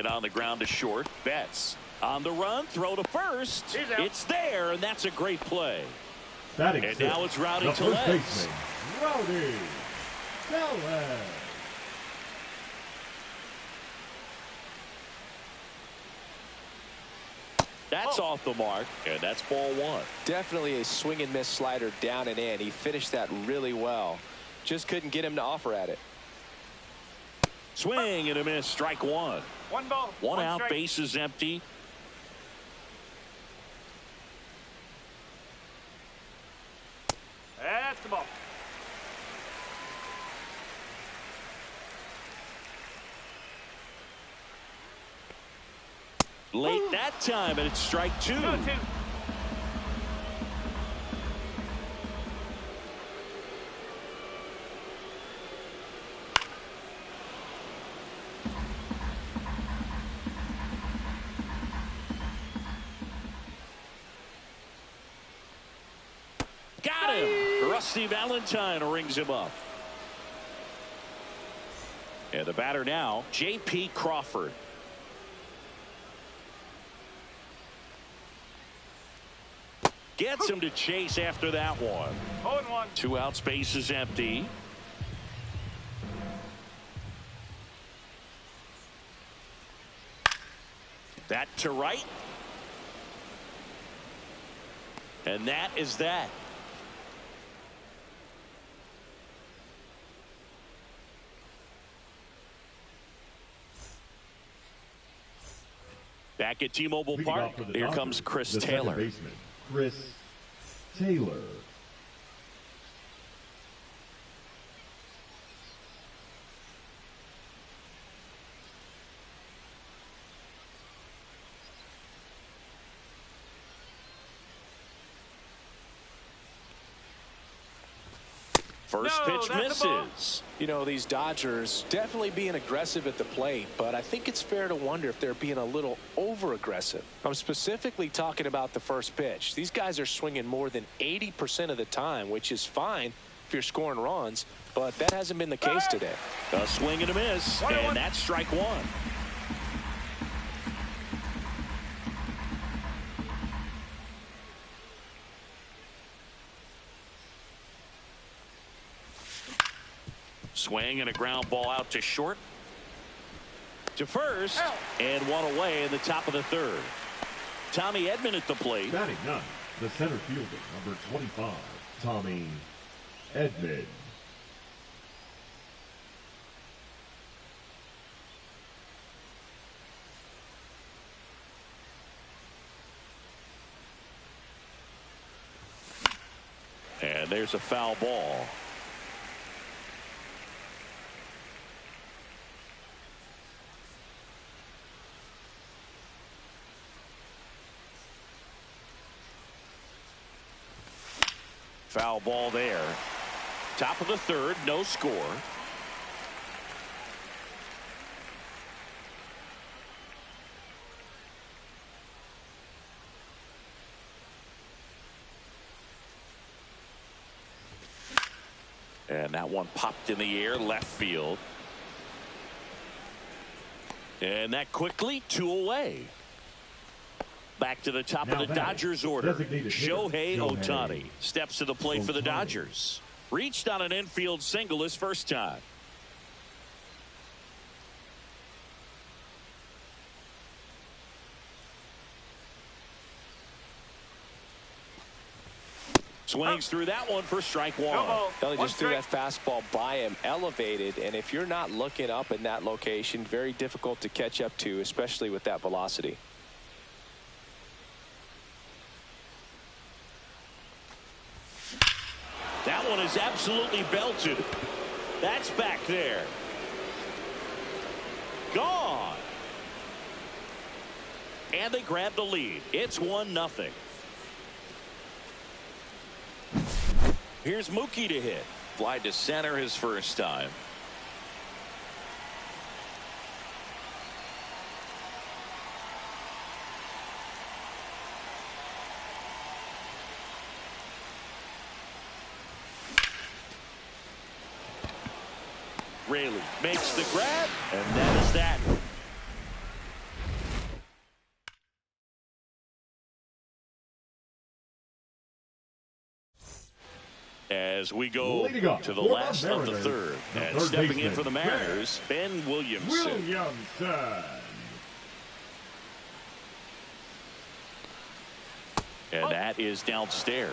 Hit on the ground to short. Betts on the run. Throw to first. It's there, and that's a great play. And now it's Rowdy Tellez. Rowdy Tellez. That's off the mark, and that's ball one. Definitely a swing and miss slider down and in. He finished that really well. Just couldn't get him to offer at it. Swing and a miss, strike one. One ball. One out, strike. base is empty. That's the ball. Late that time, and it's strike two. 2-2. Got him. Rusty Valentine rings him up. And the batter now, J.P. Crawford. Gets him to chase after that one. 0-1. 2 outs, base is empty. That to right. And that is that. Back at T-Mobile Park, here comes Chris Taylor. Baseman, Chris Taylor. First pitch misses. You know, these Dodgers definitely being aggressive at the plate, but I think it's fair to wonder if they're being a little over-aggressive. I'm specifically talking about the first pitch. These guys are swinging more than 80% of the time, which is fine if you're scoring runs, but that hasn't been the case today. A swing and a miss, and that's strike one. Swing and a ground ball out to short. To first. And one away in the top of the third. Tommy Edman at the plate. Batting ninth, the center fielder, number 25, Tommy Edman. And there's a foul ball. Foul ball there. Top of the third, no score. And that one popped in the air, left field. And that quickly, 2 away. Back to the top of the Dodgers order. Shohei Ohtani steps to the plate for the Dodgers. Reached on an infield single his first time. Swings through that one for strike one. He just threw that fastball by him, elevated, and if you're not looking up in that location, very difficult to catch up to, especially with that velocity. That one is absolutely belted. That's back there. Gone. And they grab the lead. It's 1-0. Here's Mookie to hit. Fly to center his first time. Raley makes the grab, and that is that. As we go Leading up to the for last of the third. And third stepping baseman, in for the Mariners, Ben Williamson. And that is downstairs.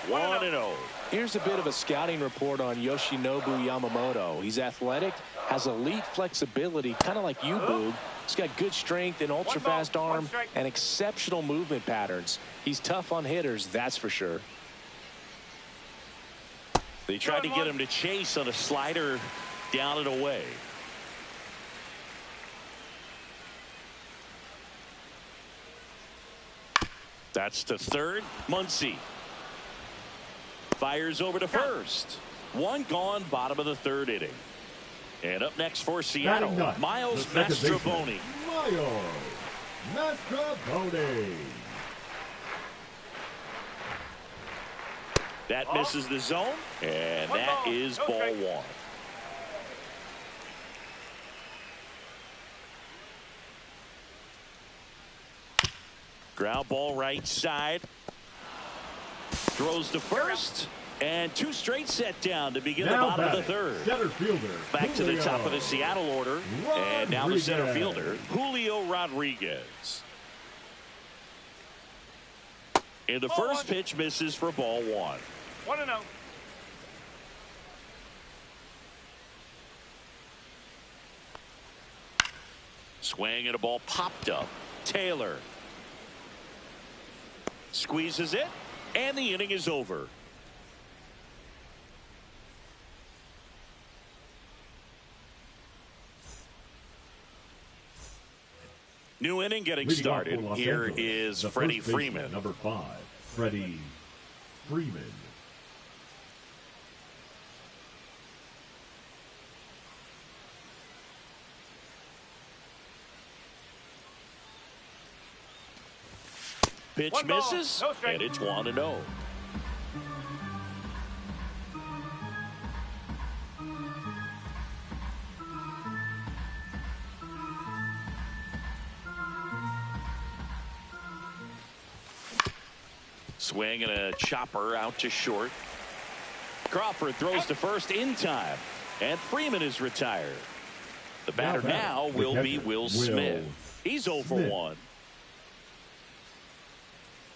1-0. Here's a bit of a scouting report on Yoshinobu Yamamoto. He's athletic, has elite flexibility, kind of like you, Boog. He's got good strength, an ultra-fast arm, and exceptional movement patterns. He's tough on hitters, that's for sure. They tried to get him to chase on a slider down and away. That's to third. Muncy fires over to first. One gone, bottom of the third inning. And up next for Seattle, Miles Mastrobuoni. Miles Mastrobuoni. That misses the zone, and that is ball one. Ground ball right side. Throws to first. And two straight set down to begin the bottom of the third. Center fielder, back to the top of the Seattle order. And now the center fielder, Julio Rodriguez. And the first pitch misses for ball one. 1-0. Swing and a ball popped up. Taylor squeezes it, and the inning is over. New inning getting started. Here is Freddie Freeman. Number 5, Freddie Freeman. Pitch misses, and it's 1-0. Swing and a chopper out to short. Crawford throws to first in time, and Freeman is retired. The batter now will be Will Smith. He's 0 for 1.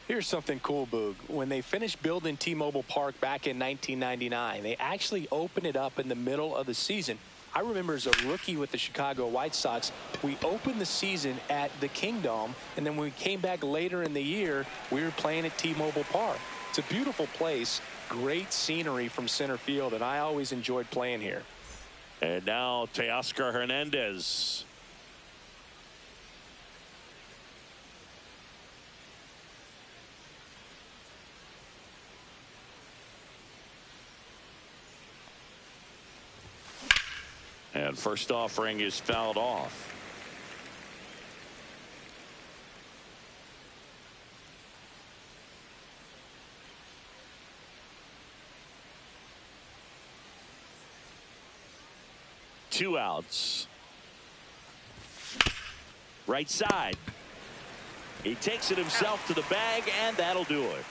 Here's something cool, Boog. When they finished building T-Mobile Park back in 1999, they actually opened it up in the middle of the season. I remember as a rookie with the Chicago White Sox, we opened the season at the Kingdome, and then when we came back later in the year, we were playing at T-Mobile Park. It's a beautiful place, great scenery from center field, and I always enjoyed playing here. And now Teoscar Hernandez. And first offering is fouled off. Two outs. Right side. He takes it himself to the bag, and that'll do it.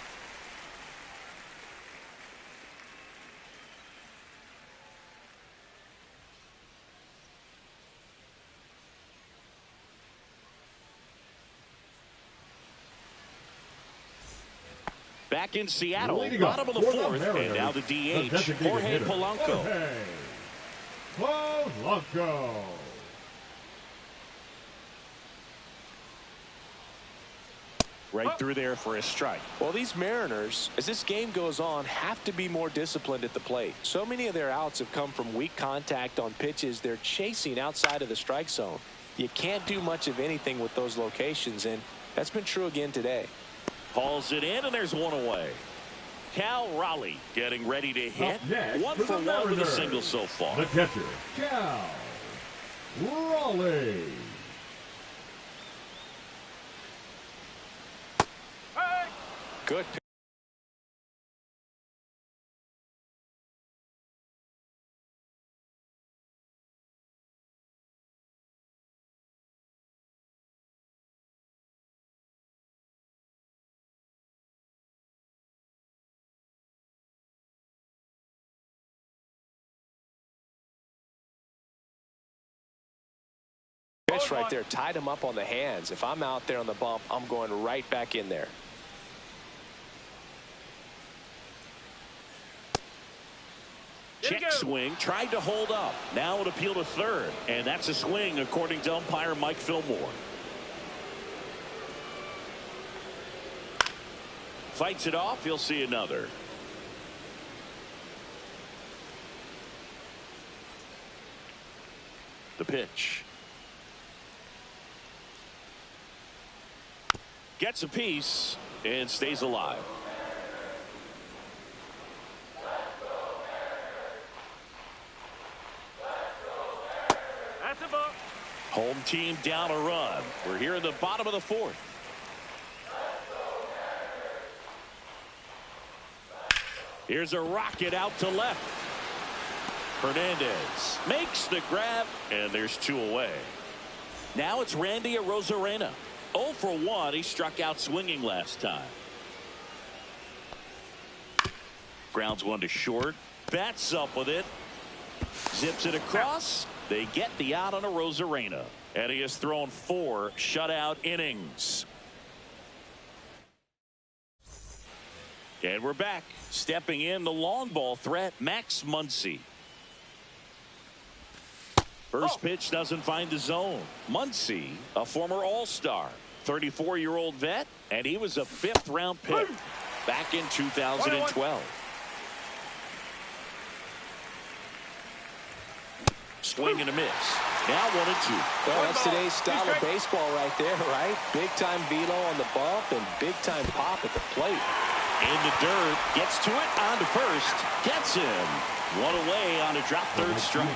Back in Seattle, bottom of the fourth, and now the DH, Jorge Polanco. Polanco. Right through there for a strike. Well, these Mariners, as this game goes on, have to be more disciplined at the plate. So many of their outs have come from weak contact on pitches they're chasing outside of the strike zone. You can't do much of anything with those locations, and that's been true again today. Hauls it in, and there's one away. Cal Raleigh getting ready to hit. 1 for 1 with a single so far. The catcher, Cal Raleigh. Good pitch right there. Tied him up on the hands. If I'm out there on the bump, I'm going right back in there. Check swing, tried to hold up. Now it appeal to third, and that's a swing according to umpire Mike Fillmore. Fights it off. He'll see another. The pitch. Gets a piece and stays alive. That's a ball. Home team down a run. We're here in the bottom of the fourth. Here's a rocket out to left. Hernandez makes the grab, and there's two away. Now it's Randy Arozarena. 0 for 1. He struck out swinging last time. Grounds one to short. Bats up with it. Zips it across. They get the out on Arozarena. And he has thrown 4 shutout innings. And we're back. Stepping in the long ball threat, Max Muncy. First pitch doesn't find the zone. Muncy, a former All-Star, 34-year-old vet, and he was a 5th-round pick back in 2012. Swing and a miss. Now 1-2. Well, that's today's style of baseball right there, right? Big-time velo on the bump and big-time pop at the plate. In the dirt, gets to it, on to first, gets him. 1 away on a drop third strike.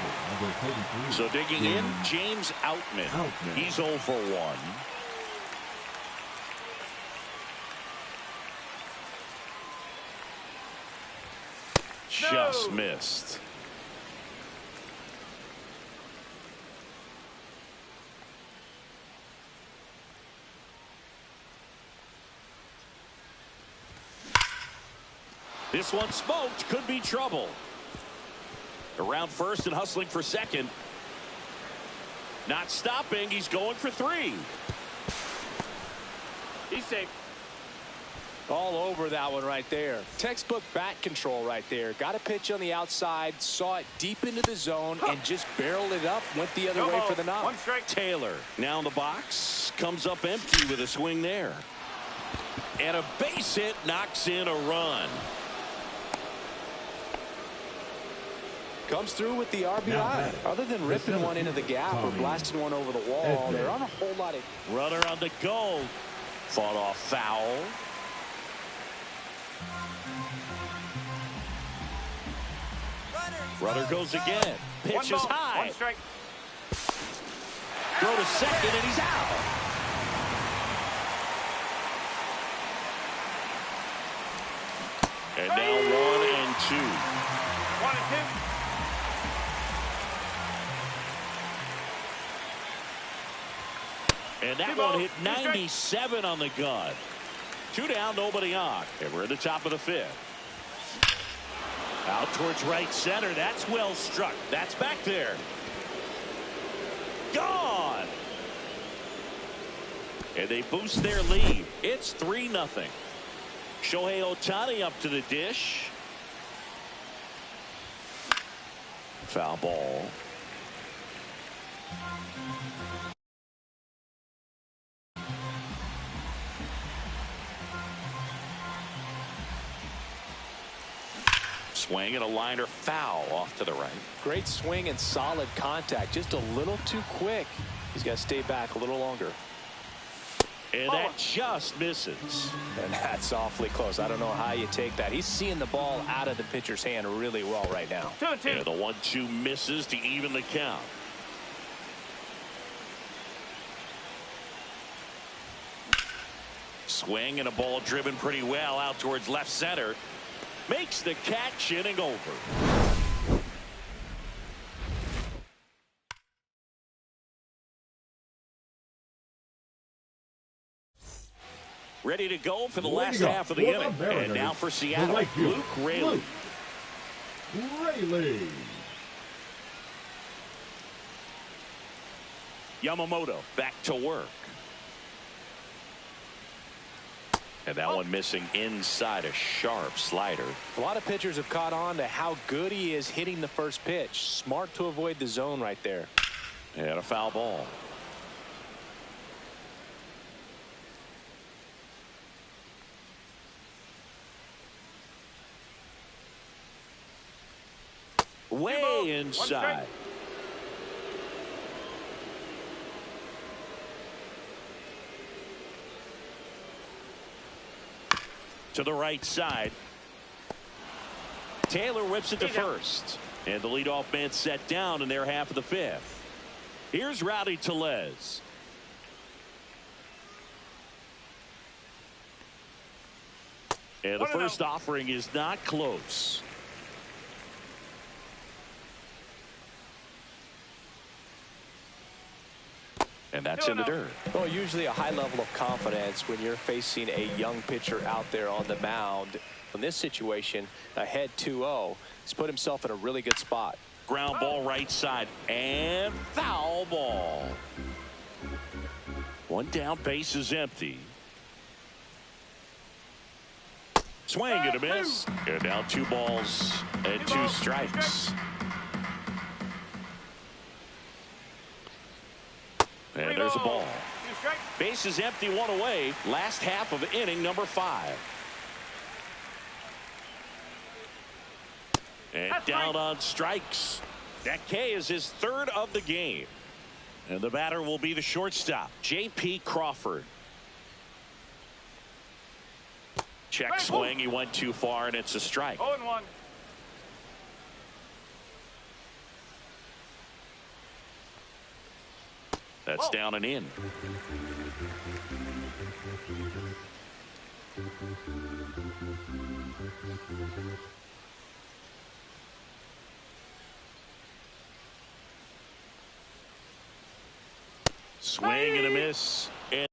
So digging in, James Outman. He's 0 for 1. Just missed. This one smoked, could be trouble. Around first and hustling for second. Not stopping, he's going for 3. He's safe. All over that one right there. Textbook bat control right there. Got a pitch on the outside, saw it deep into the zone, and just barreled it up, went the other way for the knock. 1 strike. Taylor now in the box, comes up empty with a swing there. And a base hit knocks in a run. Comes through with the RBI. Other than ripping one into the gap or blasting one over the wall, there aren't a whole lot of... Runner on the go. Fought off foul. Runner goes again. Pitch is high. 1 strike. Throw to second, and he's out. And now 1 and 2. 1 and 2. And that one hit 97 on the gun. 2 down, nobody on. And we're at the top of the 5th. Out towards right center. That's well struck. That's back there. Gone. And they boost their lead. It's 3-0. Shohei Ohtani up to the dish. Foul ball. Swing and a liner foul off to the right. Great swing and solid contact. Just a little too quick. He's got to stay back a little longer. And that just misses. And that's awfully close. I don't know how you take that. He's seeing the ball out of the pitcher's hand really well right now. 2 and 2. And the 1-2 misses to even the count. Swing and a ball driven pretty well out towards left center. Makes the catch, inning over. Ready to go for the last half of the inning. And now for Seattle, Luke Raley. Yamamoto back to work. And that one missing inside, a sharp slider. A lot of pitchers have caught on to how good he is hitting the first pitch. Smart to avoid the zone right there. And a foul ball. Way inside. To the right side. Taylor whips it to first. And the leadoff man set down in their half of the fifth. Here's Rowdy Tellez. And the first offering is not close. And that's in the dirt. Well, usually a high level of confidence when you're facing a young pitcher out there on the mound. In this situation, ahead 2-0, he's put himself in a really good spot. Ground ball right side and foul ball. One down, base is empty. Swing and a miss. And now 2 balls and 2 strikes. And there's a ball. Base is empty, 1 away. Last half of inning number 5. And down on strikes. That K is his 3rd of the game. And the batter will be the shortstop, J.P. Crawford. Check swing. He went too far, and it's a strike. 0-1. That's down and in. Swing and a miss. And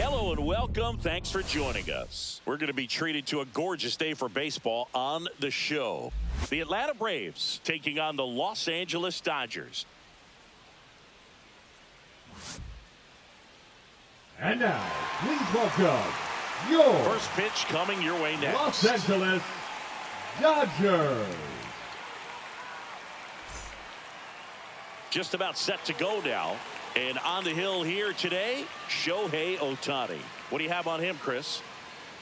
Hello and welcome. Thanks for joining us. We're going to be treated to a gorgeous day for baseball on the show. The Atlanta Braves taking on the Los Angeles Dodgers. And now, please welcome your First pitch coming your way next. Los Angeles Dodgers. Just about set to go now. And on the hill here today, Shohei Ohtani. What do you have on him, Chris?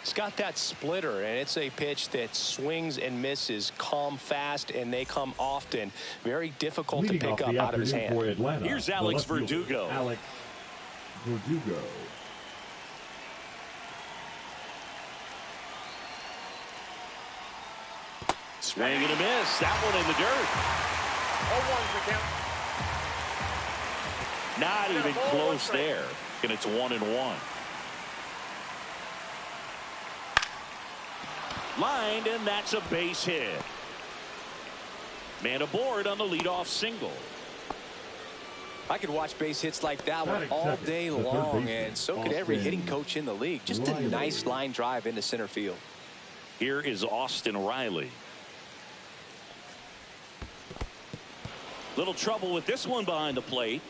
It's got that splitter, and it's a pitch that swings and misses, come fast, and they come often. Very difficult Leading to pick off up the out of his afternoon hand. for Atlanta, Here's the Alex left fielder, Verdugo. Alex Verdugo. Swing and a miss. That one in the dirt. 0-1 for count. Not even close there. And it's 1-1. Lined, and that's a base hit. Man aboard on the leadoff single. I could watch base hits like that one Batting all second, day the third long, baseman, and so could every Austin hitting coach in the league. Just a Riley. nice line drive into center field. Here is Austin Riley. Little trouble with this one behind the plate.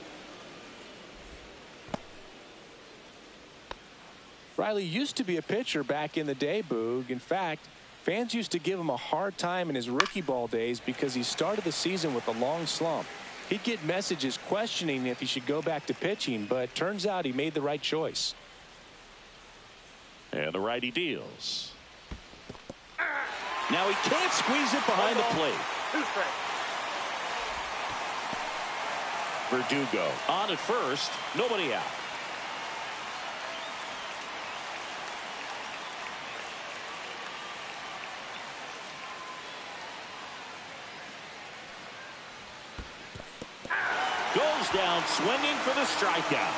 Riley used to be a pitcher back in the day, Boog. In fact, fans used to give him a hard time in his rookie ball days because he started the season with a long slump. He'd get messages questioning if he should go back to pitching, but turns out he made the right choice. And the righty deals. Now he can't squeeze it behind the plate. Who's straight? Verdugo on at first, nobody out. Goes down swinging for the strikeout.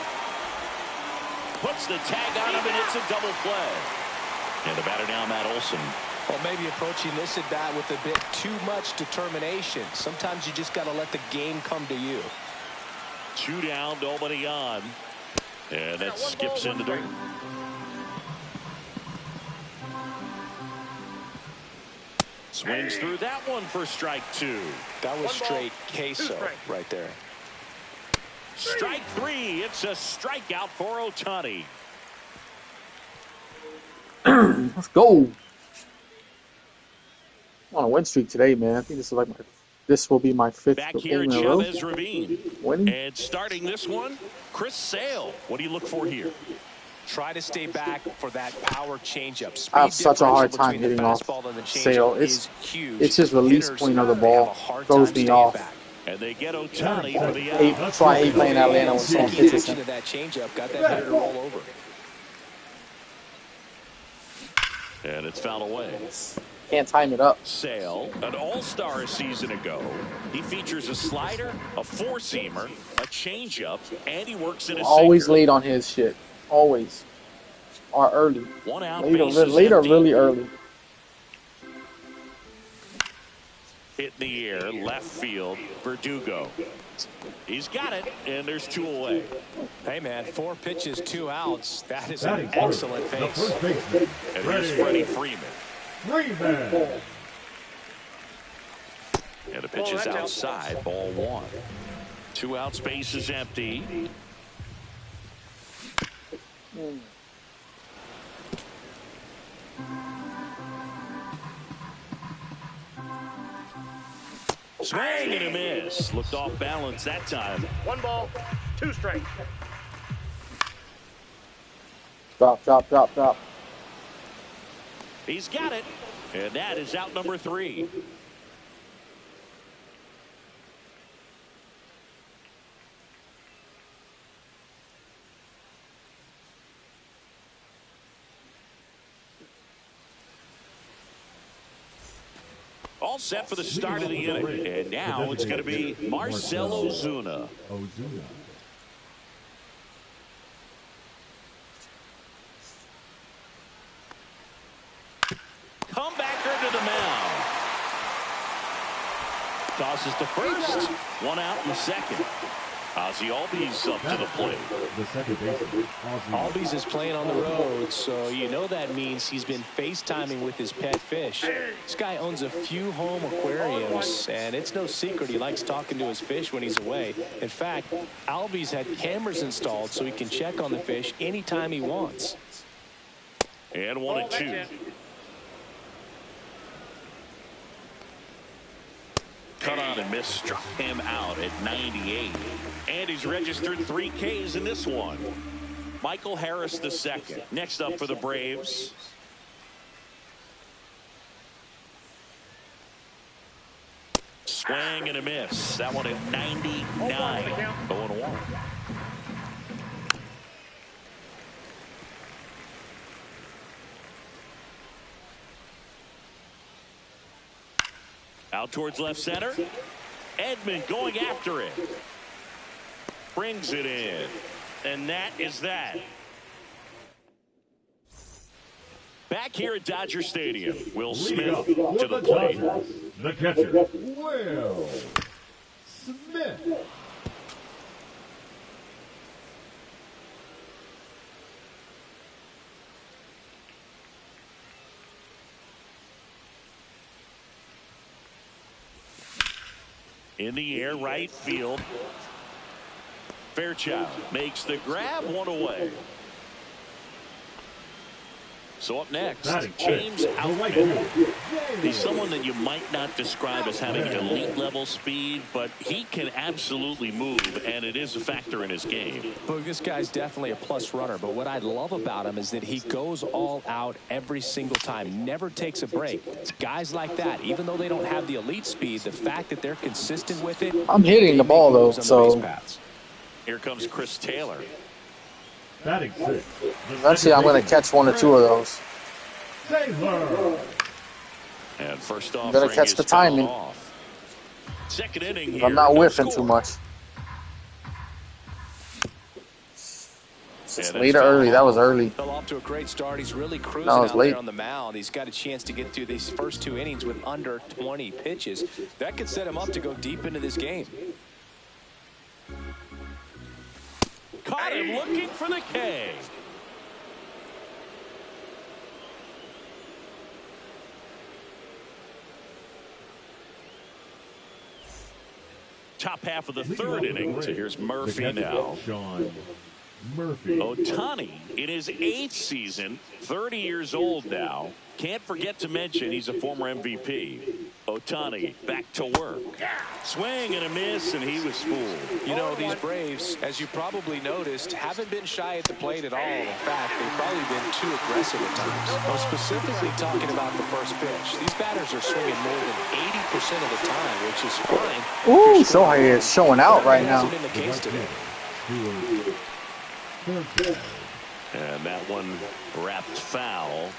Puts the tag on him, and it's a double play. And the batter now, Matt Olson. Well, maybe approaching this at bat with a bit too much determination. Sometimes you just got to let the game come to you. 2 down, nobody on. And that skips into the... Swings through that one for strike 2. That was straight Two queso strikes. right there. Strike 3. It's a strikeout for Ohtani. Let's go. On a win streak today, man. I think this will be my 5th Back game here in at a row. Chavez Ravine. Winning. And starting this one, Chris Sale. What do you look for here? Try to stay back for that power changeup. I have such a hard time hitting off Sale. It's his release point of the ball throws me off. And they get Ohtani for the out. That's why I hate playing Atlanta with Sam Pitcherson. That changeup got that hitter to roll over. And it's fouled away. Can't time it up. Sale, an all-star a season ago. He features a slider, a four-seamer, a changeup, and he works in a Always sinker. late on his shit. Always. Or early. One out, late or really early. Hit in the air, left field, Verdugo. He's got it, and there's 2 away. Hey, man, 4 pitches, 2 outs. That is an excellent pace. And here's Freddie Freeman. And the pitch is outside, ball 1. 2 outs, base is empty. Swing and a miss. Looked off balance that time. 1 ball, 2 strikes. Drop. He's got it. And that is out number 3. All set for the start of the inning. And now it's going to be Marcell Ozuna. Comebacker to the mound. Tosses to first. 1 out in the second. Ozzie Albies up to the plate. The second baseman, Albies is playing on the road, so you know that means he's been FaceTiming with his pet fish. This guy owns a few home aquariums, and it's no secret he likes talking to his fish when he's away. In fact, Albies had cameras installed so he can check on the fish anytime he wants. And 1-2. Cut on and miss, struck him out at 98. And he's registered 3 Ks in this one. Michael Harris II. Next up for the Braves. Swing and a miss. That one at 99. 0-1. Out towards left center. Edman going after it. Brings it in. And that is that. Back here at Dodger Stadium, Will Smith to the plate. The catcher, Will Smith. In the air, right field. Fairchild makes the grab, 1 away. So up next, James Outman. He's someone that you might not describe as having elite level speed, but he can absolutely move, and it is a factor in his game. Well, this guy's definitely a plus runner, but what I love about him is that he goes all out every single time, never takes a break. It's guys like that, even though they don't have the elite speed, the fact that they're consistent with it. I'm hitting the ball, though, so. Here comes Chris Taylor. Batting 6. Eventually, I'm going to catch 1 or 2 of those. Taylor. And first off, I'm going to catch the timing. Second inning here, I'm not no whiffing score. too much. It's late or early. That was early. Fell off to a great start. He's really cruising No, it's out late. there on the mound. He's got a chance to get through these first 2 innings with under 20 pitches. That could set him up to go deep into this game. Caught him looking for the K. Top half of the 3rd inning. So here's Murphy now. Murphy. Ohtani in his 8th season, 30 years old now. Can't forget to mention he's a former MVP. Ohtani back to work. Swing and a miss, and he was fooled. You know, these Braves, as you probably noticed, haven't been shy at the plate at all. In fact, they've probably been too aggressive at times. I'm specifically talking about the first pitch. These batters are swinging more than 80% of the time, which is fine. Ooh, Shohei is showing out right now. Been the case today. And that one wrapped foul.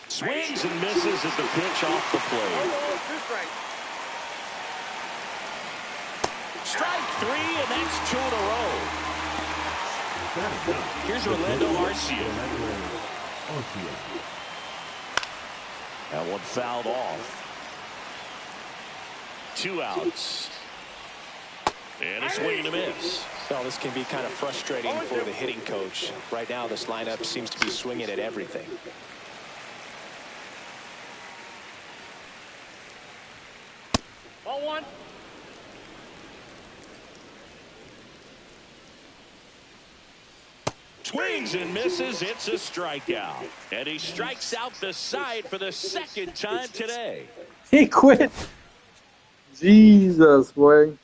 Swings and misses at the pitch off the plate. Strike 3, and that's 2 in a row. Here's Orlando Arcia. That one fouled off. 2 outs. And a swing and a miss. Well, this can be kind of frustrating for the hitting coach. Right now, this lineup seems to be swinging at everything. Ball 1. Swings and misses. It's a strikeout. And he strikes out the side for the 2nd time today. He quit. Jesus, boy.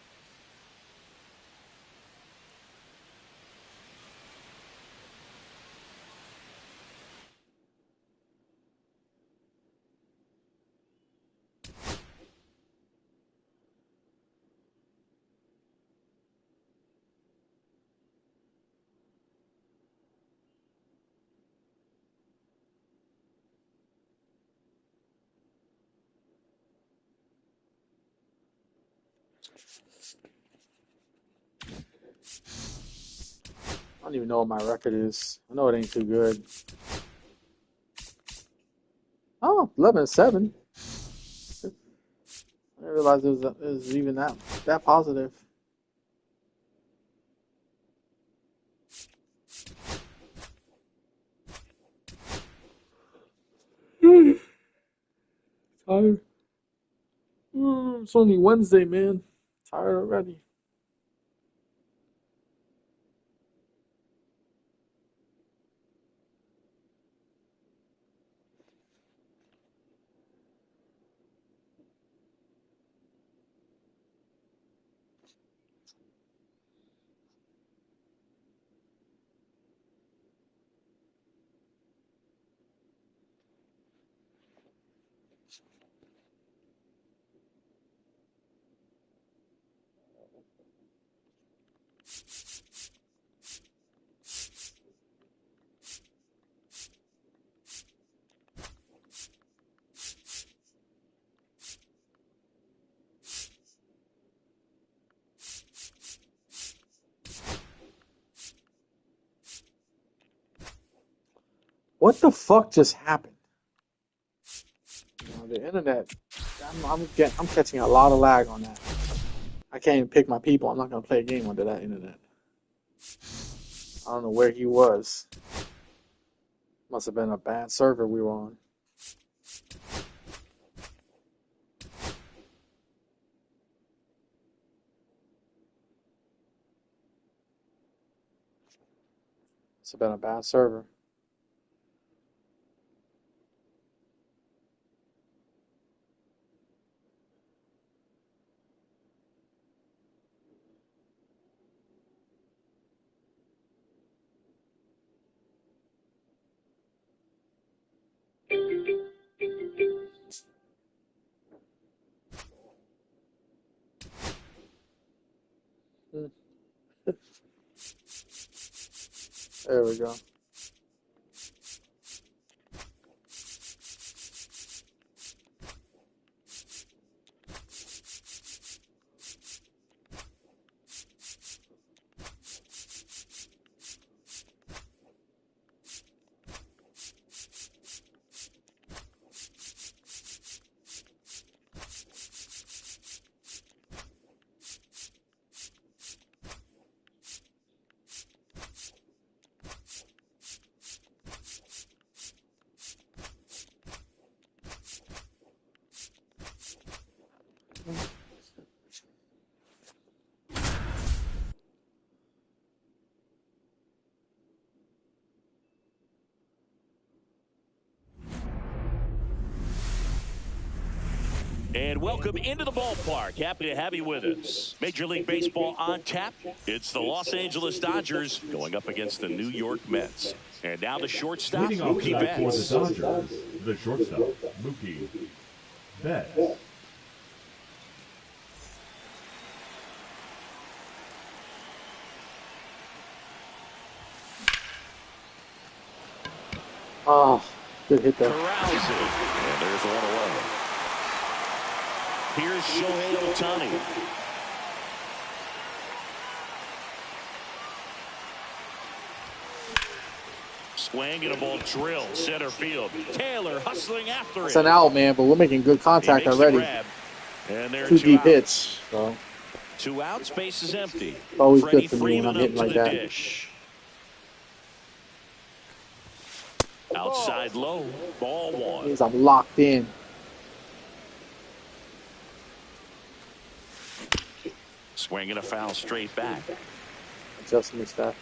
I don't even know what my record is. I know it ain't too good. Oh, 11-7. I didn't realize it was even that positive. Tired. It's only Wednesday, man. Tired already. What the fuck just happened? The internet. I'm catching a lot of lag on that. I can't even pick my people. I'm not gonna play a game under that internet. I don't know where he was. Must have been a bad server we were on. Must have been a bad server. There we go. And welcome into the ballpark. Happy to have you with us. Major League Baseball on tap. It's the Los Angeles Dodgers going up against the New York Mets. And now the shortstop, Leading off Mookie tonight for the Betts. Dodgers, the shortstop, Mookie Betts. Oh, good hit there. Corrals it. And there's one away. Here's Shohei Ohtani. Swing and a ball drill center field. Taylor hustling after It's it. an out, man, but we're making good He contact makes the already. grab. And there are 2 deep outs. hits. So 2 outs, base is empty. always Freddie good for me when I'm Freeman hitting up to like the that. dish. Outside low, ball 1. Means I'm locked in. Swinging a foul straight back. Just missed that.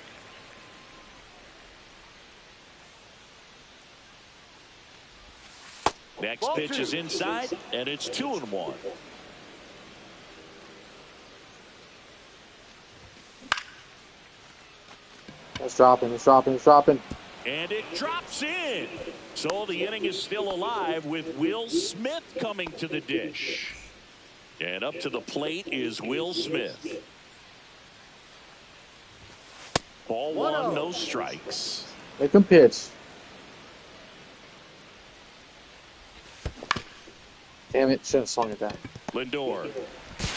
Next pitch is inside, and it's 2-1. It's dropping. It's dropping. It's dropping. And it drops in. So the inning is still alive with Will Smith coming to the dish. And up to the plate is Will Smith. Ball 1, no strikes. Make him pitch. Damn it. Should have swung at that. Lindor.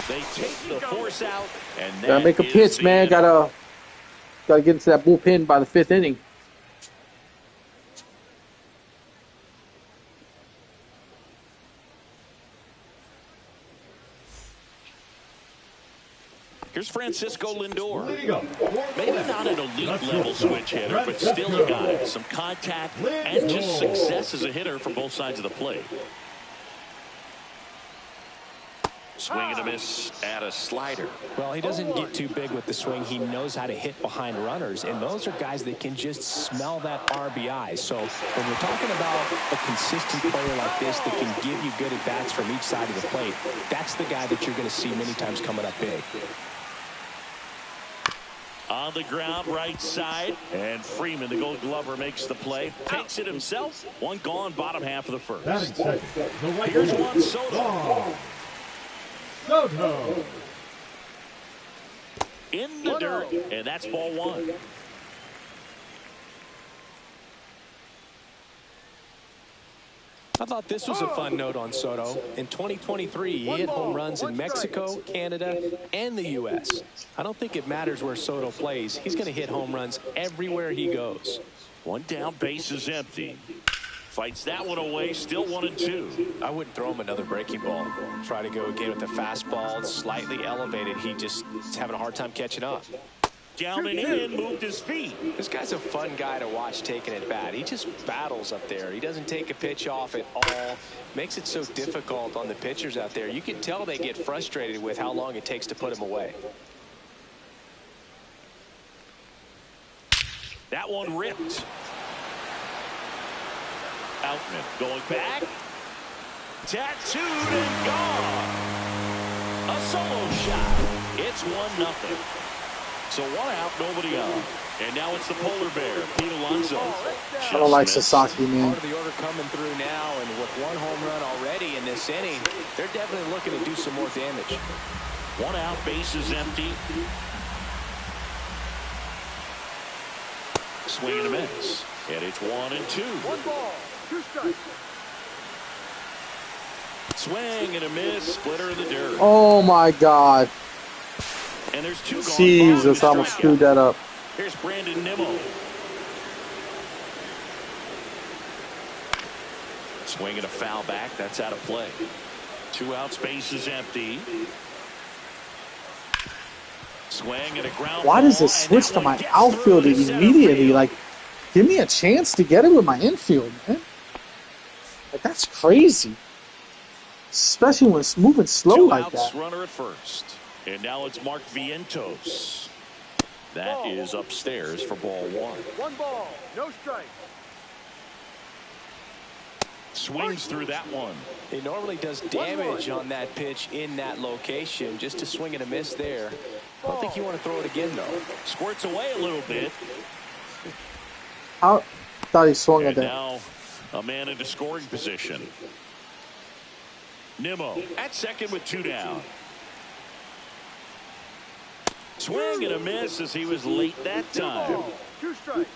They take the force out, and that Gotta make a is pitch, the man. inning. Gotta get into that bullpen by the 5th inning. Here's Francisco Lindor. Leading up for the Maybe Mets, not an elite the level shortstop, switch hitter, but still a guy. Some contact and just success as a hitter from both sides of the plate. Swing and a miss at a slider. Well, he doesn't get too big with the swing. He knows how to hit behind runners, and those are guys that can just smell that RBI. So when you're talking about a consistent player like this that can give you good at-bats from each side of the plate, that's the guy that you're going to see many times coming up big. On the ground, right side, and Freeman, the Gold Glover, makes the play. Takes it himself. 1 gone, bottom half of the first. Batting second, the right Here's fielder, Juan Soto. Juan Soto. In the dirt, and that's ball 1. I thought this was a fun note on Soto. In 2023, he hit home runs in Mexico, Canada, and the U.S. I don't think it matters where Soto plays. He's going to hit home runs everywhere he goes. 1 down, base is empty. Fights that one away, still 1-2. I wouldn't throw him another breaking ball. Try to go again with the fastball. It's slightly elevated. He just is having a hard time catching up. Down and in, moved his feet. This guy's a fun guy to watch taking it bat. He just battles up there. He doesn't take a pitch off at all. Makes it so difficult on the pitchers out there. You can tell they get frustrated with how long it takes to put him away. That one ripped. Outman going back. Tattooed and gone. A solo shot. It's 1-0. So 1 out, nobody on. And now it's the polar bear, Pete Alonso. I don't like Just Sasaki, man. Part of the order coming through now, and with 1 home run already in this inning, they're definitely looking to do some more damage. missed. 1 out, base is empty. Swing and a miss. And it's 1-2. 1 ball, 2 strikes. Swing and a miss, splitter in the dirt. Oh my God. And there's 2 gone. Jesus, I following the almost screwed strikeout. that up. Here's Brandon Nimmo. Swing and a foul back. That's out of play. 2 outs, base is empty. Swing and a ground Why does ball, this and switch that to one my gets outfield through to center immediately? field. Like, give me a chance to get it with my infield, man. Like, that's crazy. Especially when it's moving slow 2 like outs, that. runner at first. And now it's Mark Vientos. That is upstairs for ball 1. 1 ball, no strike. Swings through that one. He normally does damage on that pitch in that location. Just to swing and a miss there. I don't think you want to throw it again, though. Squirts away a little bit. I thought he swung at And that. now a man into scoring position. Nimmo at second with 2 down. Swing and a miss as he was late that time. 2 strikes.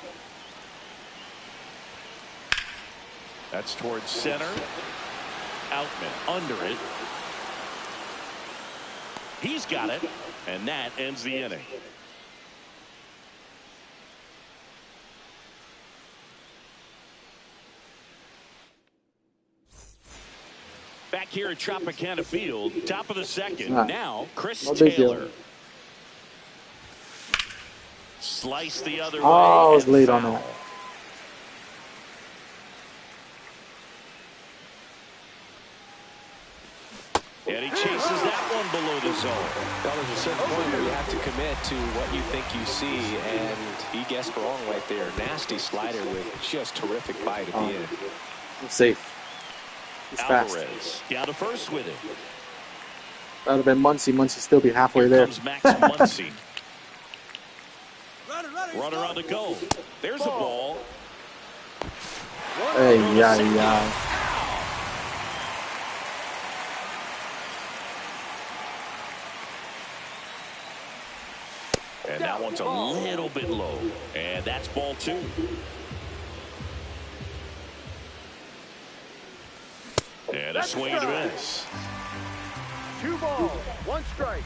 That's towards center. Outman under it. He's got it, and that ends the inning. Back here at Tropicana Field, top of the second. Now, Chris Taylor. Slice the other way. Oh, I was late on that. And he chases that one below the zone. Well, there's a certain point where you have to commit to what you think you see, and he guessed wrong right there. Nasty slider with just terrific bite at the end. I'm safe. He's fast. Alvarez down to first with it. That would have been Muncy. Muncy still be halfway Here there. comes Max Muncy. Runner on the go. There's a ball. Hey, yeah. And that one's a little bit low. And that's ball 2. And a swing and a miss. 2 balls, 1 strike.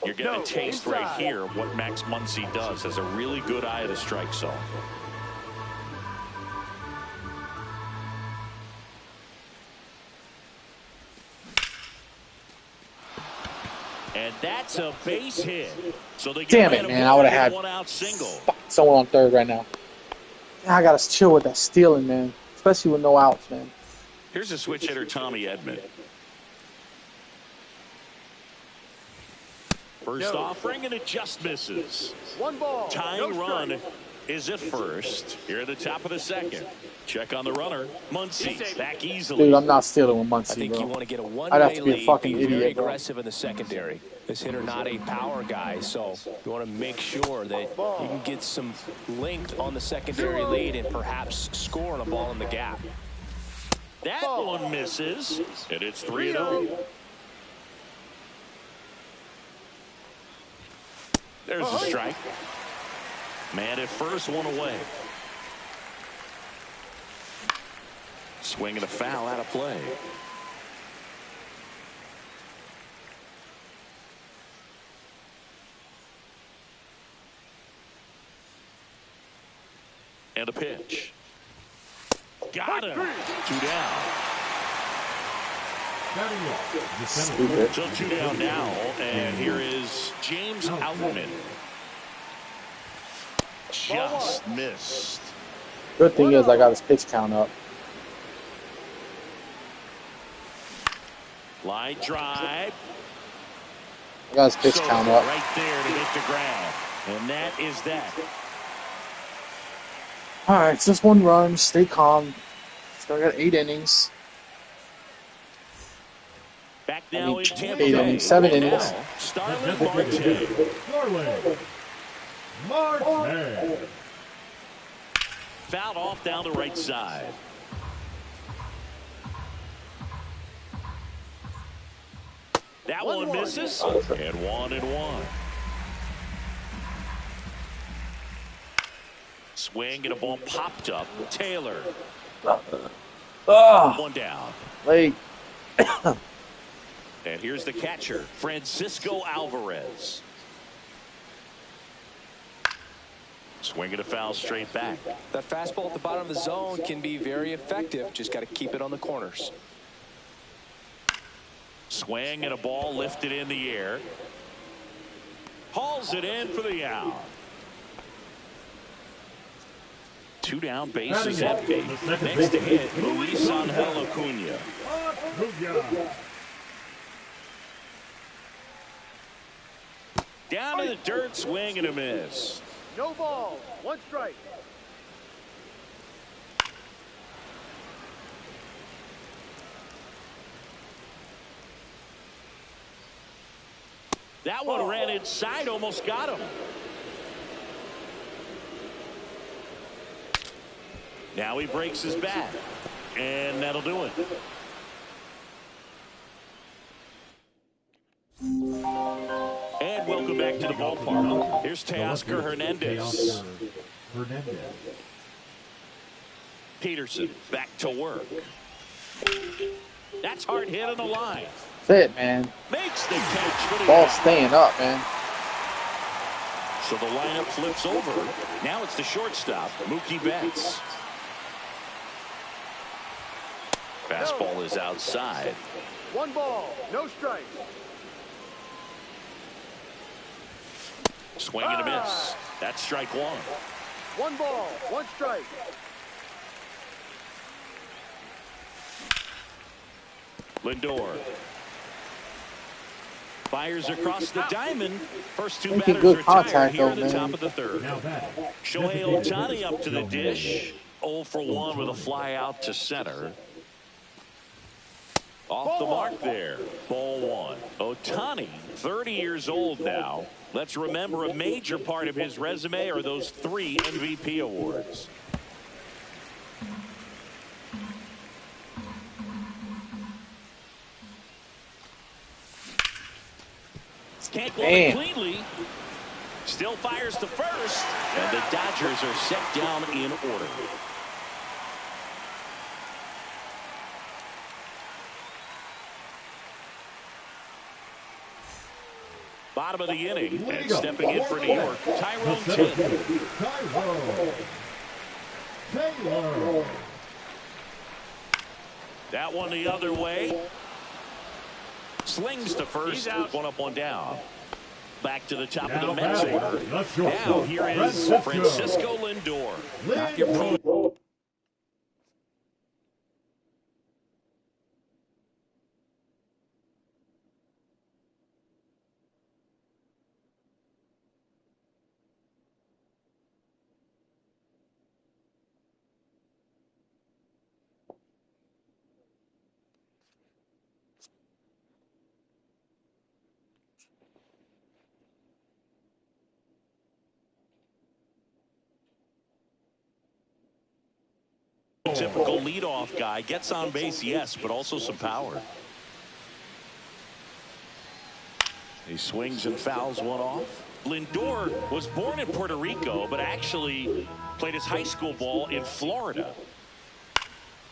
You're getting a taste right here of what Max Muncy does. Has a really good eye of the strike zone. And that's a base hit. So they Damn it, man. I would have had one out single. someone on third right now. Yeah, I got to chill with that stealing, man. Especially with no outs, man. Here's a switch hitter, Tommy Edman. First offering, and it just misses. 1 ball. Tying run is at first. Here at the top of the second. Check on the runner. Muncy back easily. Dude, I'm not stealing with Muncy, I think bro. you want to get a I'd have one-way to be a lead, fucking be very idiot, bro. aggressive in the secondary. This hitter not a power guy, so you want to make sure that you can get some length on the secondary lead and perhaps score on a ball in the gap. That one misses, and it's 3-0. There's a strike. Man at first, one away. Swing and a foul out of play. And a pitch. Got him. 2 down. Stupid. So 2 down now, and here is James Outman. Just missed. Good thing is I got his pitch count up. Line drive. I got his pitch So count up. right there to make the grab. And that is that. All right, it's just 1 run. Stay calm. Still got 8 innings. Back now in Tampa 8 Bay. innings, 7 Right innings. now, Starlin Marte. Marte. Fouled off down the right side. That one misses. And 1-1. Swing and a ball popped up. Taylor. Oh, 1 down. late. And here's the catcher, Francisco Alvarez. Swing and a foul straight back. That fastball at the bottom of the zone can be very effective. Just got to keep it on the corners. Swing and a ball lifted in the air. Hauls it in for the out. 2 down, bases empty. Next to hit, Luis Angel Acuna. Down to the dirt, swing and a miss. No ball, 1 strike. That one ran inside, almost got him. Now he breaks his bat, and that'll do it. And welcome back to the ballpark. Here's Teoscar Hernandez. Peterson back to work. That's hard hit on the line. That's it, man. Makes the catch. Ball staying up, man. So the lineup flips over. Now it's the shortstop, Mookie Betts. Fastball is outside. 1 ball, no strikes. Swing and a miss. That's strike 1. 1 ball, 1 strike. Lindor fires across the diamond. First 2 Making batters good retired contact, here though, in the man. top of the 3rd. Shohei Ohtani up to the dish. 0 for 1 with a fly out to center. Off the mark there. Ball 1. Ohtani, 30 years old now. Let's remember a major part of his resume are those 3 MVP awards. Can't glove it cleanly. Still fires to first. And the Dodgers are set down in order. Bottom of the inning. And stepping in for New York, Tyrone Taylor. That one the other way. Slings to first. One up, one down. Back to the top of the Mets order. Now here is Francisco Lindor. Not your pro. Typical leadoff guy, gets on base, yes, but also some power. He swings and fouls one off. Lindor was born in Puerto Rico, but actually played his high school ball in Florida.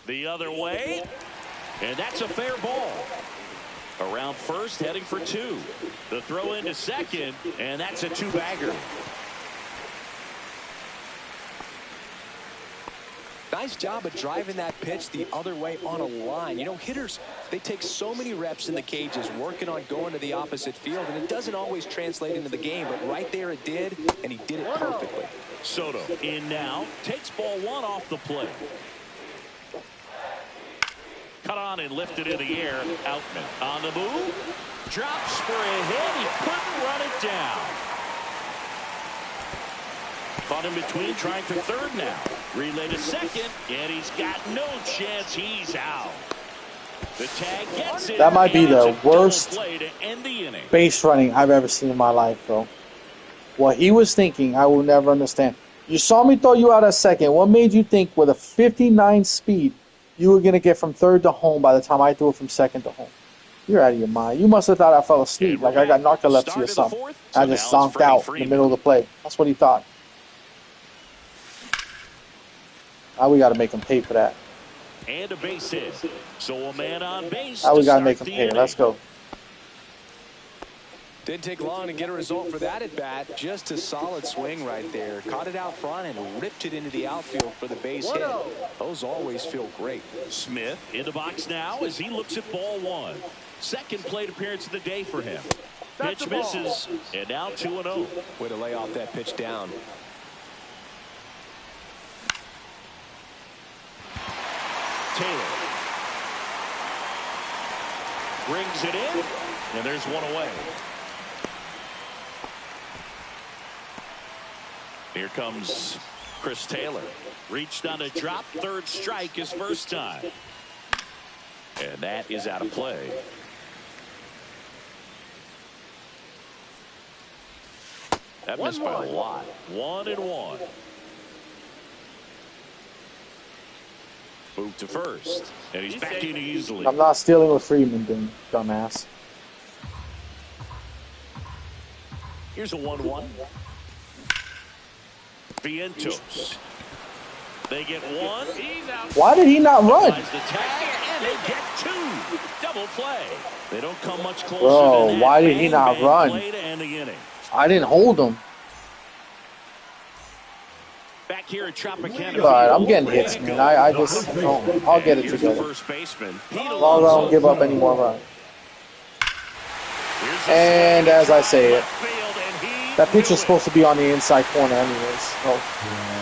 The other way, and that's a fair ball. Around first, heading for 2. The throw into second, and that's a 2-bagger. Nice job of driving that pitch the other way on a line. You know, hitters, they take so many reps in the cages working on going to the opposite field, and it doesn't always translate into the game, but right there it did, and he did it perfectly. Soto in now, takes ball 1 off the plate. Cut on and lifted in the air. Outman on the move. Drops for a hit. He couldn't run it down. Caught in between, trying for third now. Relay to second, and he's got no chance. He's out. The tag gets it. That might be the worst play to end the inning. base running I've ever seen in my life, bro. What he was thinking, I will never understand. You saw me throw you out at second. What made you think with a 59 speed you were going to get from third to home by the time I threw it from second to home? You're out of your mind. You must have thought I fell asleep, like I got narcolepsy or something. I just zonked out in the middle of the play. That's what he thought. Now we got to make him pay for that. And a base hit. So a man on base. Now we got to make him pay. Let's go. Didn't take long to get a result for that at bat. Just a solid swing right there. Caught it out front and ripped it into the outfield for the base hit. Those always feel great. Smith in the box now as he looks at ball 1. Second plate appearance of the day for him. Pitch misses, and now 2-0. Way to lay off that pitch down. Taylor brings it in, and there's one away. Here comes Chris Taylor. Reached on a drop, third strike his first time. And that is out of play. That missed by a lot. 1-1. Move to first. And he's back in easily. I'm not stealing with Freeman, then, dumbass. Here's a 1-1. Vientos. They get one. Why did he not run? The tag, and they get two. Double play. They don't come much closer. Bro, than that. why did he not Bang run? play to end the inning. I didn't hold him. Back here at Tropicana. All right, I'm getting hits, man. I just, I'll get it together. First baseman. As long as I don't give up any more runs. And as I say it, that pitch was supposed to be on the inside corner anyways. So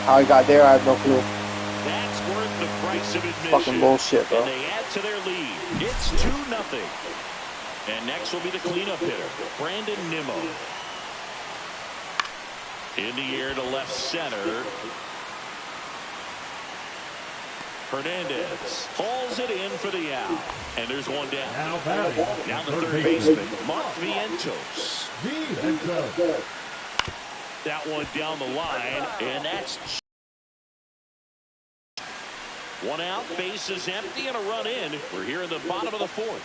how he got there, I have no clue. That's worth the price of admission. Fucking bullshit, bro. And they add to their lead. It's 2-0. And next will be the cleanup hitter, Brandon Nimmo. In the air to left center. Hernandez hauls it in for the out. And there's one down. Now the third baseman, Mark Vientos. That one down the line, and that's one out, bases empty, and a run in. We're here in the bottom of the fourth.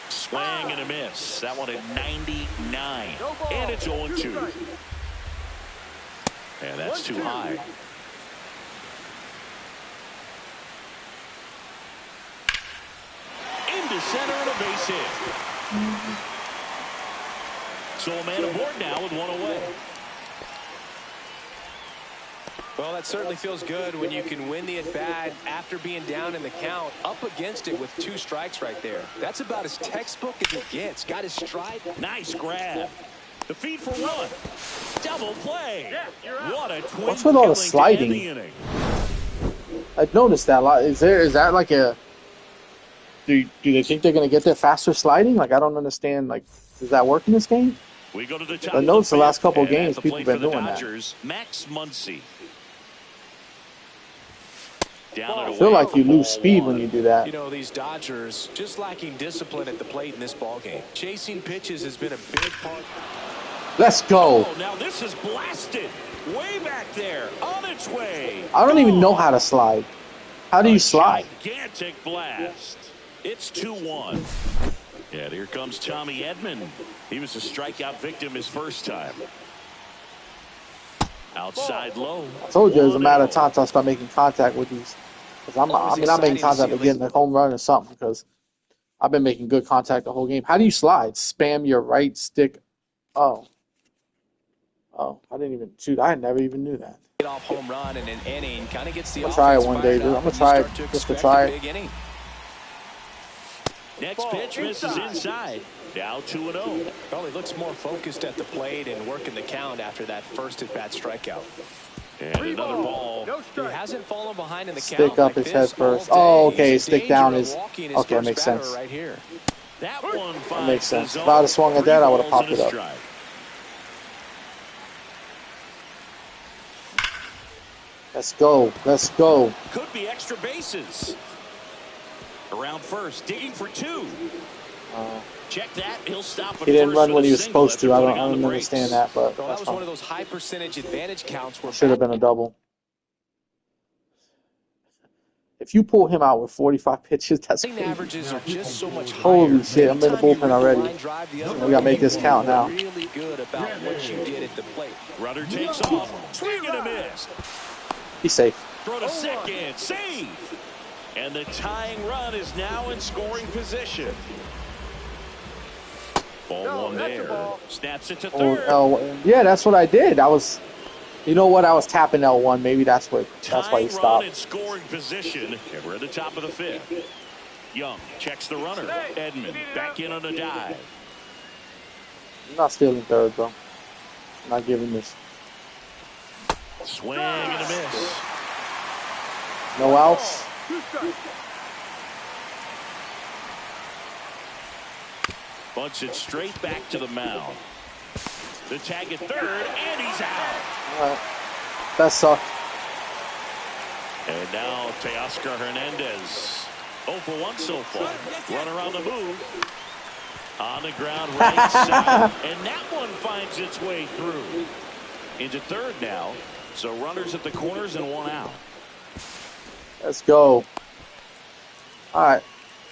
Swing and a miss. That one at 99, and it's 0-2. And that's too high. Into center and a base hit. So a man aboard now with one away. Well, that certainly feels good when you can win the at-bat after being down in the count, up against it with 2 strikes right there. That's about as textbook as it gets. Got his stride. Nice grab. The feed for one. Double play. What a twin. What's with all the sliding? I've noticed that a lot. Is that like a... Do they think they're going to get there faster sliding? Like, I don't understand. Like, does that work in this game? We go to the top. I noticed the last couple of games people have been doing Dodgers, that. Max Muncy. I feel like you lose speed when you do that. You know, these Dodgers just lacking discipline at the plate in this ballgame. Chasing pitches has been a big part. Let's go. Oh, now this is blasted. Way back there. On its way. I don't even know how to slide. How do you slide? Gigantic blast. It's 2-1. Yeah, here comes Tommy Edman. He was a strikeout victim his first time. Outside low. I told you it was a matter of time till I start making contact with these. Because I'm making contact with getting a home run or something. Because I've been making good contact the whole game. How do you slide? Spam your right stick. Oh, I didn't even shoot. I never even knew that. Get off home run in an inning, kind of gets the. I'm gonna try it one day, dude. I'm gonna try it just to try it. Next pitch misses inside. Now 2-0. Well, he looks more focused at the plate and working the count after that first at-bat strikeout. And another ball. He hasn't fallen behind in the count. Stick up his head first. Oh, okay. Stick down is okay. That makes sense. Right here. That one that makes sense. If I would have swung at that, I would have popped it up. Let's go. Let's go. Could be extra bases. Around first, digging for 2. Check that. He'll stop. He didn't run when he was supposed to. I don't understand that, but that was one of those high percentage advantage counts where should have been a double. If you pull him out with 45 pitches, that's crazy. Averages are just so much higher. Holy shit! I'm in the bullpen already. We gotta make this count now. Really good about what you did at the plate. Rudder takes off. Swing and a miss. He's safe. Throw to second. Save. And the tying run is now in scoring position. Ball one there. Snaps it to third. Yeah, that's what I did. You know what? I was tapping L1. Maybe that's why he stopped. Run in scoring position. And we're at the top of the 5th. Young checks the runner. Edman back in on a dive. I'm not stealing third, bro. I'm not giving this. Swing and a miss. No outs. Bunts it straight back to the mound. The tag at third, and he's out. All right. That sucked. And now Teoscar Hernandez. 0 for 1 so far. Runner on the move. On the ground right side. And that one finds its way through. Into third now. So runners at the corners and one out. Let's go. All right.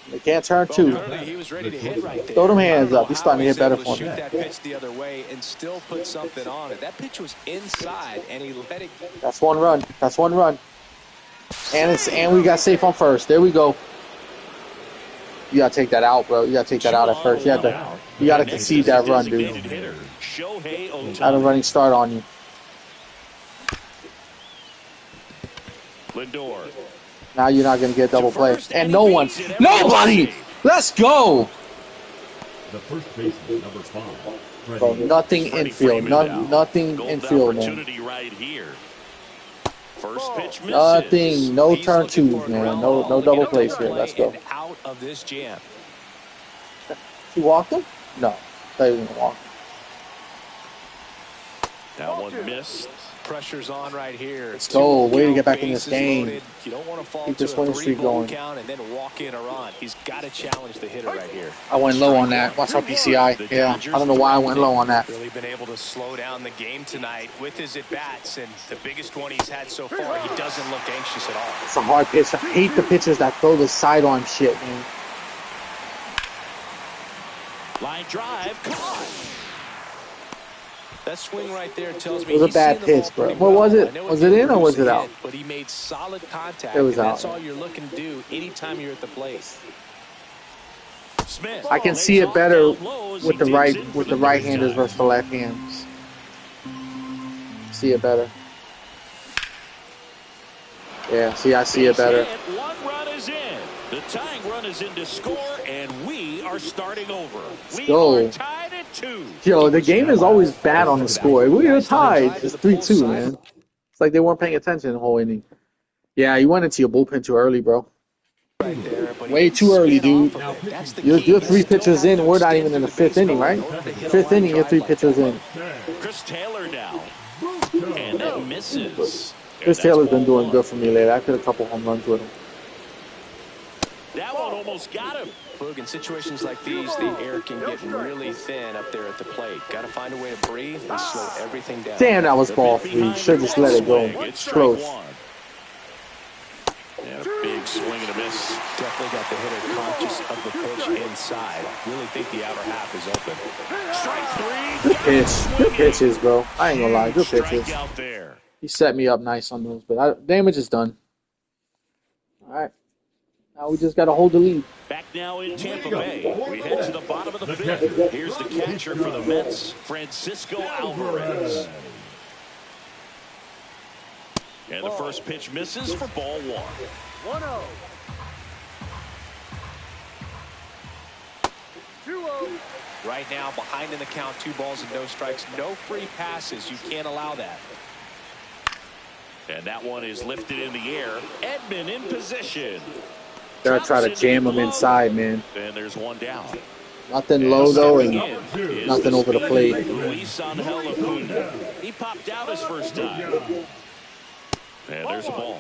They can't turn two. He was ready to hit right there. Throw them hands up. He's starting to hit better for me. Shoot that pitch the other way and still put something on it. That pitch was inside, and he let it. That's one run. That's one run. And we got safe on first. There we go. You gotta take that out, bro. You gotta take that out at first. You gotta concede that run, dude. Had a running start on you. Lindor. Now you're not gonna get a double play. And no one. Nobody! Let's go! The first baseman, number 5. Bro, nothing infield. Nothing infield, man. Right here. First pitch misses. Nothing. No turn twos, man. No double plays here. Let's go. Out of this jam. He walked him? No. They didn't walk. That one missed. Pressure's on right here. Let's go. Way to get back in this game. Loaded. You don't want to fall Keep to this a winning streak 3-0 going. count and then walk in or on. He's got to challenge the hitter right here. I went low on that. Watch out, PCI. Yeah, I don't know why I went low on that. Really been able to slow down the game tonight with his at-bats, and the biggest one he's had so far, he doesn't look anxious at all. It's a hard pitch. I hate the pitchers that throw the sidearm shit, man. Line drive, caught. That swing right there tells me it was a bad pitch, bro. What was it? Was it in or was it out? But he made solid contact. It was and out. That's all you're looking to do anytime you're at the plate. Smith. I can see it better with the right-handers versus the left hands. See it better. Yeah, see, I see it better. One run is in. The tying run is in to score, and we are starting over. We are tied at 2. Yo, the game is always bad on the score. We are tied. It's 3-2, man. It's like they weren't paying attention the whole inning. Yeah, you went into your bullpen too early, bro. Way too early, dude. You're 3 pitchers in. We're not even in the 5th inning, right? 5th inning, you're 3 pitchers in. Chris Taylor now. And that misses. Chris Taylor's been doing good for me lately. I hit a couple home runs with him. That one almost got him. Boog, in situations like these, the air can get really thin up there at the plate. Got to find a way to breathe and slow everything down. Damn, that was ball 3. Should just let it go. It's close. And a big swing and a miss. Definitely got the hitter conscious of the pitch inside. Really think the outer half is open. Strike 3. Good pitch. Good pitches, bro. I ain't gonna lie. Good pitches. Out there. He set me up nice on those, but damage is done. All right. Now we just got to hold the lead. Back now in Tampa Bay. We head to the bottom of the 5th. Here's the catcher for the Mets, Francisco Alvarez. And the first pitch misses for ball 1. 1-0. 2-0. Right now, behind in the count, 2 balls and no strikes. No free passes. You can't allow that. And that one is lifted in the air. Edman in position. They're going to try to jam him inside, man. And there's one down. Nothing low, though, and nothing over the plate. Luis Angel Acuna. He popped out his first time. And there's a ball.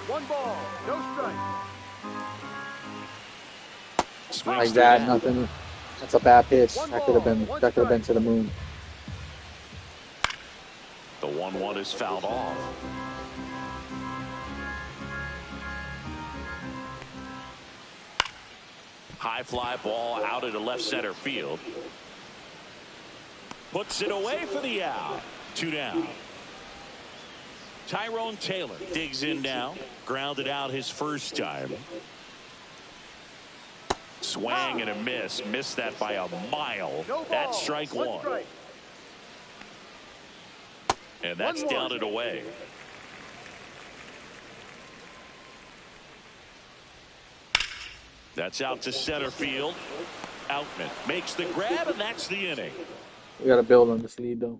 1 ball, no strike. Like that, nothing. That's a bad pitch. That could have been to the moon. The 1-1 is fouled off. High fly ball out into left center field. Puts it away for the out. 2 down. Tyrone Taylor digs in now. Grounded out his first time. Swang and a miss. Missed that by a mile. That's strike 1. And that's down and away. That's out to center field. Outman makes the grab, and that's the inning. We got to build on this lead, though.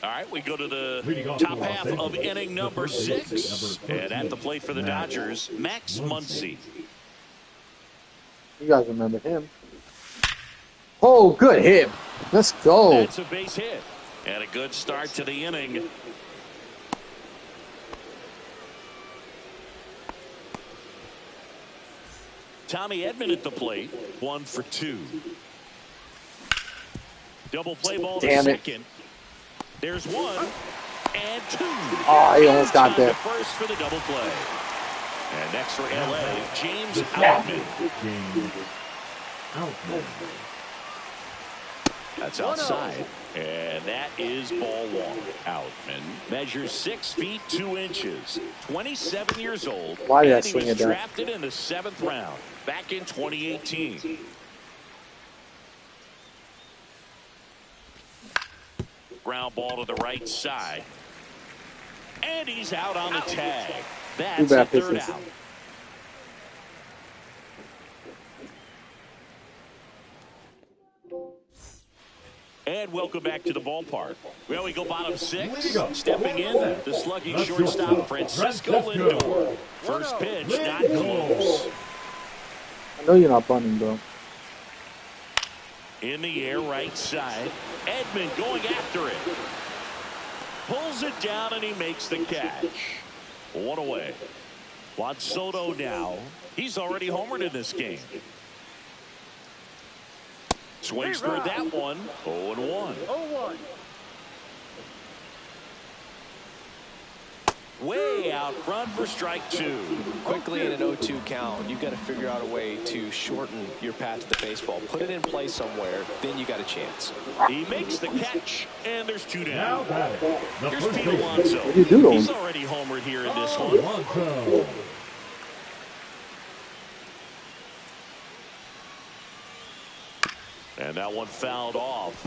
All right, we go to the top half of inning number 6. And at the plate for the Dodgers, Max Muncy. You guys remember him. Oh, good hit. Let's go. That's a base hit. And a good start to the inning. Tommy Edman at the plate, 1 for 2. Double play ball to second. There's 1 and 2. Oh, he almost got there. First for the double play. And next for LA, James Outman. That's outside. And that is ball 1. Outman measures 6 feet 2 inches, 27 years old. Why did I and he swing was it down? drafted in the 7th round back in 2018. Ground ball to the right side. And he's out on the tag. That's a third out. And welcome back to the ballpark. Well, we go bottom 6. Stepping in, the slugging shortstop, Francisco Lindor. First pitch, not close. I know you're not bunting, bro. In the air, right side. Edman going after it. Pulls it down, and he makes the catch. 1 away. Juan Soto now. He's already homered in this game. Swings through that one. 0-1. 0-1. Way out front for strike 2. Quickly in an 0-2 count, you've got to figure out a way to shorten your path to the baseball. Put it in play somewhere, then you got a chance. He makes the catch, and there's 2 down. Here's Pete Alonso. What do you do to him? He's already homered here in this one. And that one fouled off.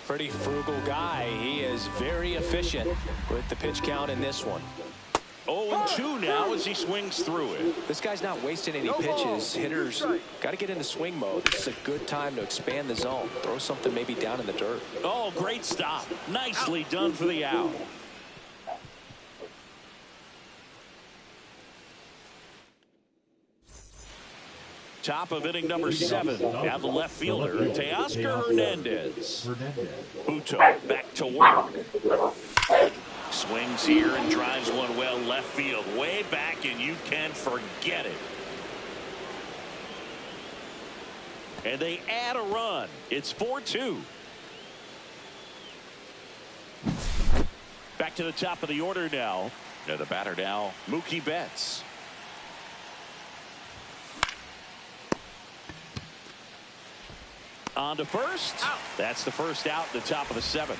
Pretty frugal guy. He is very efficient with the pitch count in this one. 0-2 now as he swings through it. This guy's not wasting any pitches. Hitters got to get into swing mode. This is a good time to expand the zone. Throw something maybe down in the dirt. Oh, great stop. Nicely done for the out. Top of inning number 7. Now the left fielder, Teoscar Hernandez. Buto back to work. Swings here and drives one well left field. Way back, and you can forget it. And they add a run. It's 4-2. Back to the top of the order now. The batter now, Mookie Betts. On to first. That's the first out, the top of the 7th.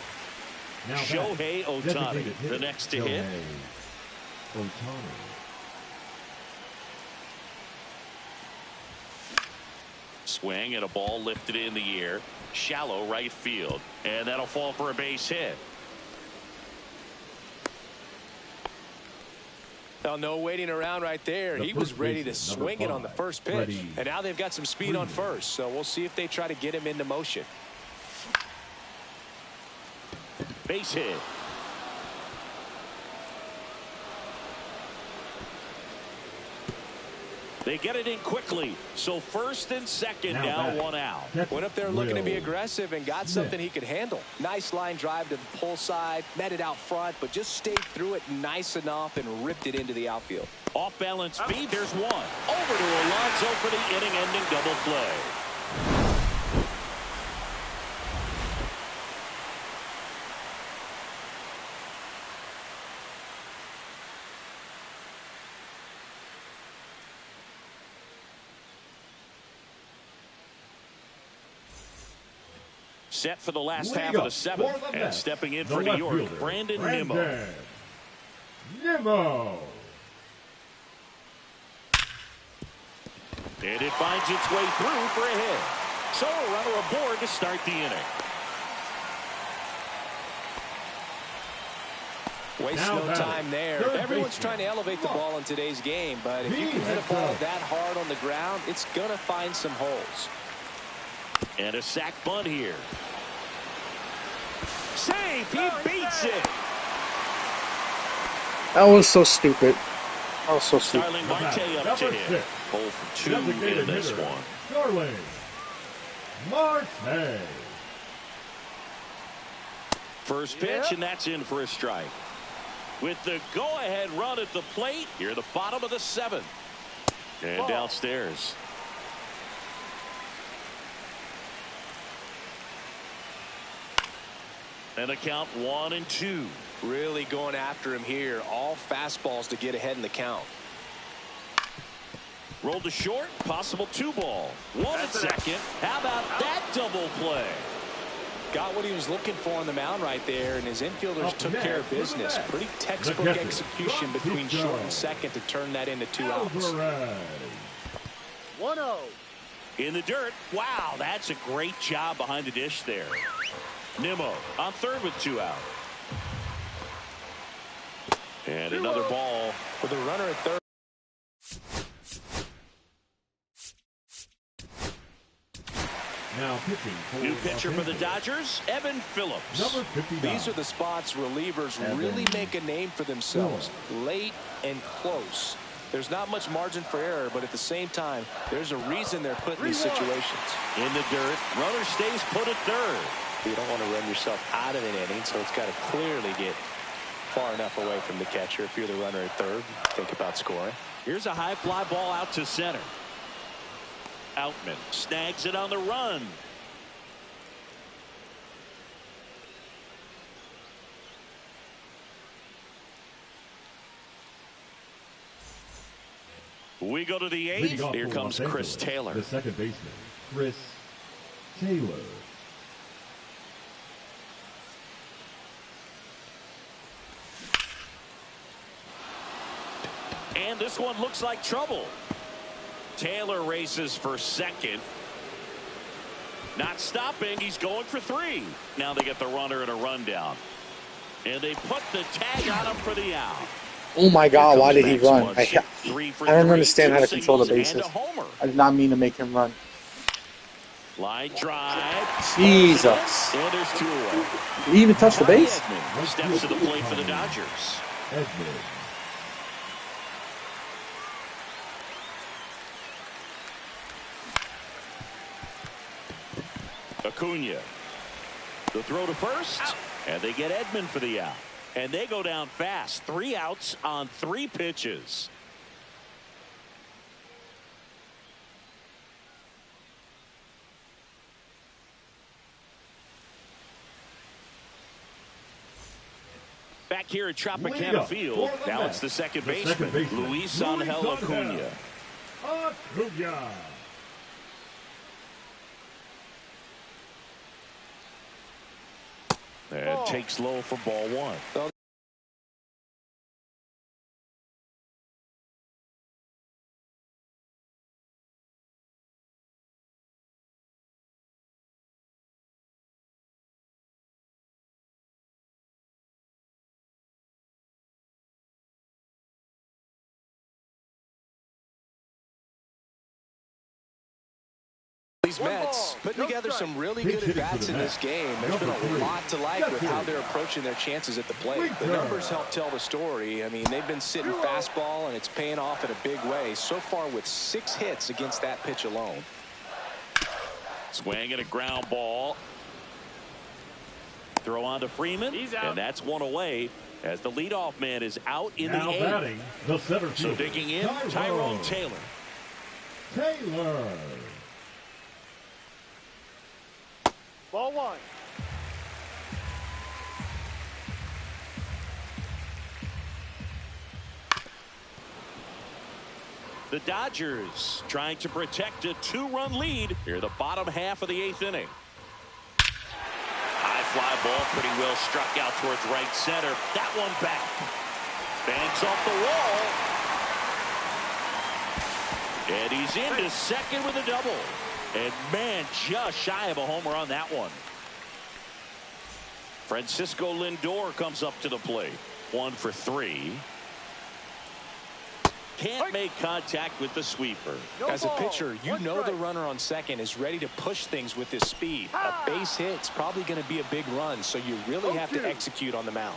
Shohei Ohtani, the next to hit. Swing and a ball lifted in the air. Shallow right field. And that'll fall for a base hit. Well, no waiting around right there. He was ready to swing it on the first pitch. And now they've got some speed on first. So we'll see if they try to get him into motion. Base hit. They get it in quickly. So first and second now 1 out. Went up there looking to be aggressive and got something he could handle. Nice line drive to the pull side. Met it out front, but just stayed through it nice enough and ripped it into the outfield. Off balance speed. There's 1. Over to Alonso for the inning-ending double play. Set for the last half of the 7th, and stepping in for New York, Brandon Nimmo. And it finds its way through for a hit. So a runner aboard to start the inning. Waste no time there. Everyone's trying to elevate the ball in today's game, but if you can hit a ball that hard on the ground, it's going to find some holes. And a sac bunt here. Save! He beats it! That was so stupid. That was so stupid. Starling Marte up to hit. 0 for 2 in this one. Starling Marte. First pitch, and that's in for a strike. With the go-ahead run at the plate, here at the bottom of the 7th. And downstairs. And a count 1-2. Really going after him here. All fastballs to get ahead in the count. Rolled to short. Possible 2-ball. 1 at second. How about that double play? Got what he was looking for on the mound right there, and his infielders took care of business. Pretty textbook execution between short and second to turn that into 2 outs. 1-0. In the dirt. Wow, that's a great job behind the dish there. Nimmo on third with 2 out. And another ball with a runner at third. Now pitching for new pitcher for the Dodgers, Evan Phillips. Number 59. These are the spots relievers really make a name for themselves. Late and close. There's not much margin for error, but at the same time, there's a reason they're put in these situations. In the dirt, runner stays put at third. You don't want to run yourself out of an inning, so it's got to clearly get far enough away from the catcher. If you're the runner at third, think about scoring. Here's a high fly ball out to center. Outman snags it on the run. We go to the 8th. Here comes Chris Taylor. The second baseman, Chris Taylor. And this one looks like trouble. Taylor races for second. Not stopping. He's going for 3. Now they get the runner and a rundown. And they put the tag on him for the out. Oh my God, why did he run? I don't understand how to control the bases. I did not mean to make him run. Line drive. Jesus. And there's 2 away. Did he even touch the base? Edman steps to the plate for the Dodgers. Edman. Acuna. The throw to first. And they get Edman for the out. And they go down fast. 3 outs on 3 pitches. Back here at Tropicana Field. Now it's the second baseman, Luis Angel Acuna. Acuna. And takes low for ball 1. These Mets putting together some really good at-bats in this game. There's been a lot to like with how they're approaching their chances at the plate. The numbers help tell the story. I mean, they've been sitting fastball, and it's paying off in a big way. So far with 6 hits against that pitch alone. Swing and a ground ball. Throw on to Freeman, and that's 1 away as the leadoff man is out in the 8th. The center fielder, so digging in, Tyrone Taylor. Taylor. Ball 1. The Dodgers trying to protect a 2-run lead here, the bottom half of the 8th inning. High fly ball, pretty well struck out towards right center. That one back. Bangs off the wall. And he's into second with a double. And man, just shy of a homer on that one. Francisco Lindor comes up to the plate. 1 for 3. Can't make contact with the sweeper. As a pitcher, you know the runner on second is ready to push things with his speed. A base hit's probably going to be a big run, so you really have to execute on the mound.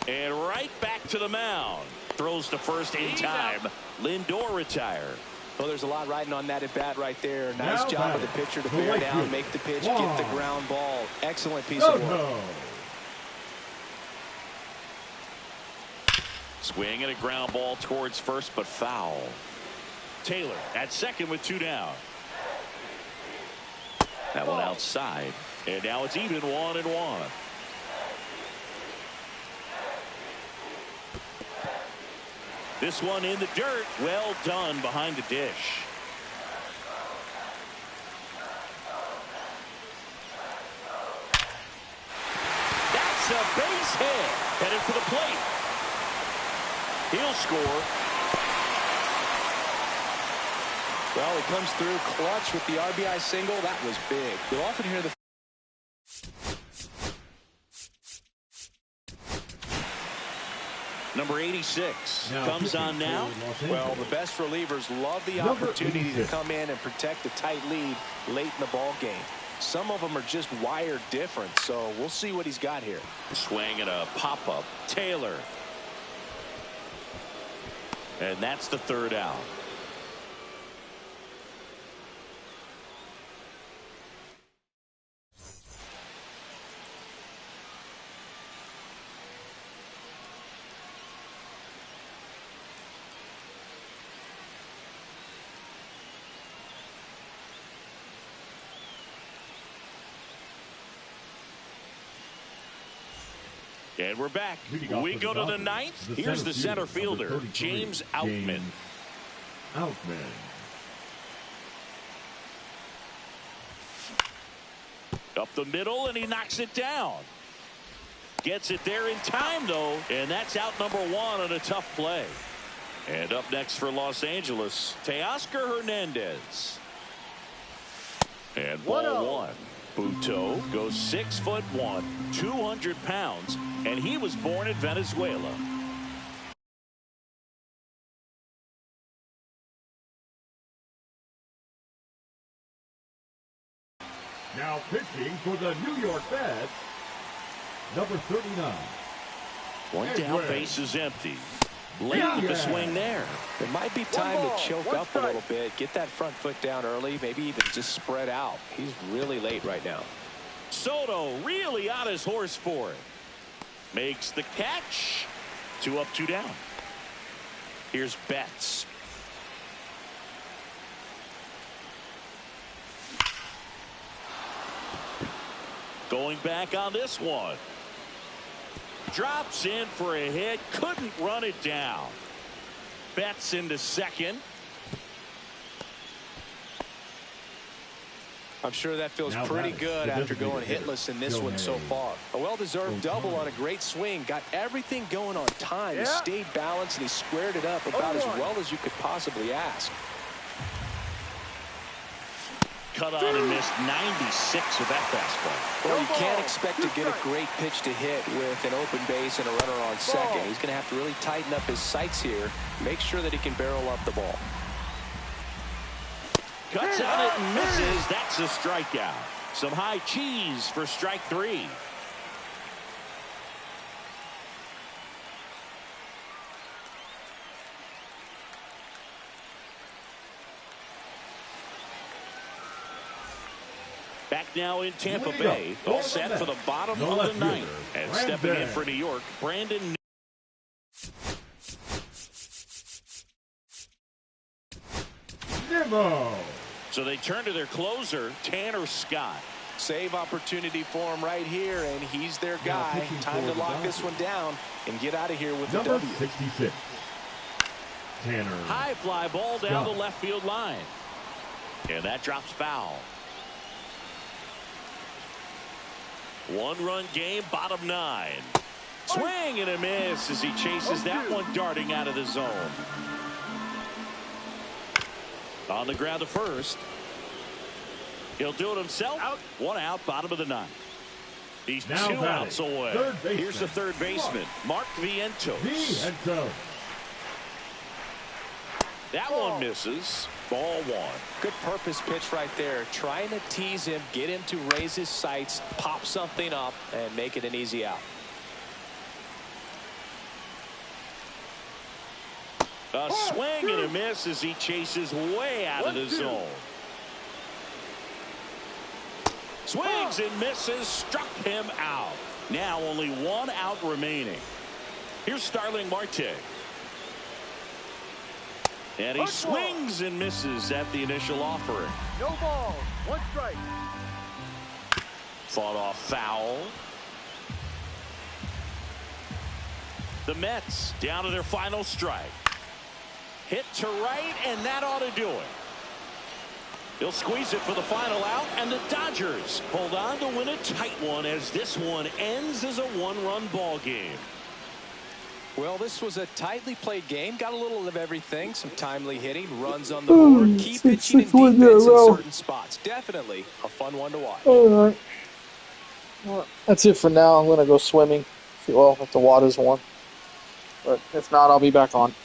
And right back to the mound. Throws to first in time. Lindor retired. Well, there's a lot riding on that at bat right there. Nice job of the pitcher to bear down, make the pitch, get the ground ball. Excellent piece of work. Swing and a ground ball towards first, but foul. Taylor at second with 2 down. That one outside. And now it's even 1-1. This one in the dirt. Well done behind the dish. That's a base hit. Headed for the plate. He'll score. Well, he comes through clutch with the RBI single. That was big. You'll often hear the Number 86 comes on now. Well, the best relievers love the opportunity to come in and protect a tight lead late in the ball game. Some of them are just wired different, so we'll see what he's got here. Swing and a pop-up. Taylor. And that's the third out. And we're back. We go to the ninth. Here's the center fielder, James Outman. Up the middle, and he knocks it down. Gets it there in time, though, and that's out number 1 on a tough play. And up next for Los Angeles, Teoscar Hernandez. And ball 1. Buto goes 6'1", 200 pounds, and he was born in Venezuela. Now pitching for the New York Mets, number 39. One down, base is empty. Late with the swing there. It might be time to choke up a little bit, get that front foot down early, maybe even just spread out. He's really late right now. Soto really on his horse for it. Makes the catch. 2 up, 2 down. Here's Betts. Going back on this one. Drops in for a hit. Couldn't run it down. Betts into second. I'm sure that feels pretty good after going hitless in this one so far. A well-deserved double on a great swing. Got everything going on time. He stayed balanced and he squared it up about as well as you could possibly ask. Cut on and missed 96 with that fastball. Well, you can't expect to get a great pitch to hit with an open base and a runner on second. He's going to have to really tighten up his sights here. Make sure that he can barrel up the ball. Cuts on it and misses. That's a strikeout. Some high cheese for strike 3. Back now in Tampa Bay, all set for the bottom of the ninth. And stepping in for New York, Brandon Nimmo. So they turn to their closer, Tanner Scott. Save opportunity for him right here, and he's their guy. Time to lock this one down and get out of here with the W. 66. Tanner. High fly ball down the left field line. And that drops foul. 1-run game, bottom 9. Swing and a miss as he chases that one darting out of the zone. On the ground to first. He'll do it himself. 1 out, bottom of the 9th. He's now 2 outs away. Here's the third baseman, Mark Vientos. That one misses. Ball 1. Good purpose pitch right there. Trying to tease him, get him to raise his sights, pop something up, and make it an easy out. A swing and a miss as he chases way out of the zone. Swings and misses, struck him out. Now only 1 out remaining. Here's Starling Marte. And he swings and misses at the initial offering. No ball, 1 strike. Fought off foul. The Mets down to their final strike. Hit to right, and that ought to do it. He'll squeeze it for the final out, and the Dodgers hold on to win a tight one as this one ends as a one-run ball game. Well, this was a tightly played game. Got a little of everything. Some timely hitting, runs on the board, key pitching and defense in certain spots. Definitely a fun one to watch. All right. Well, that's it for now. I'm going to go swimming. Well, if the water's warm. But if not, I'll be back on.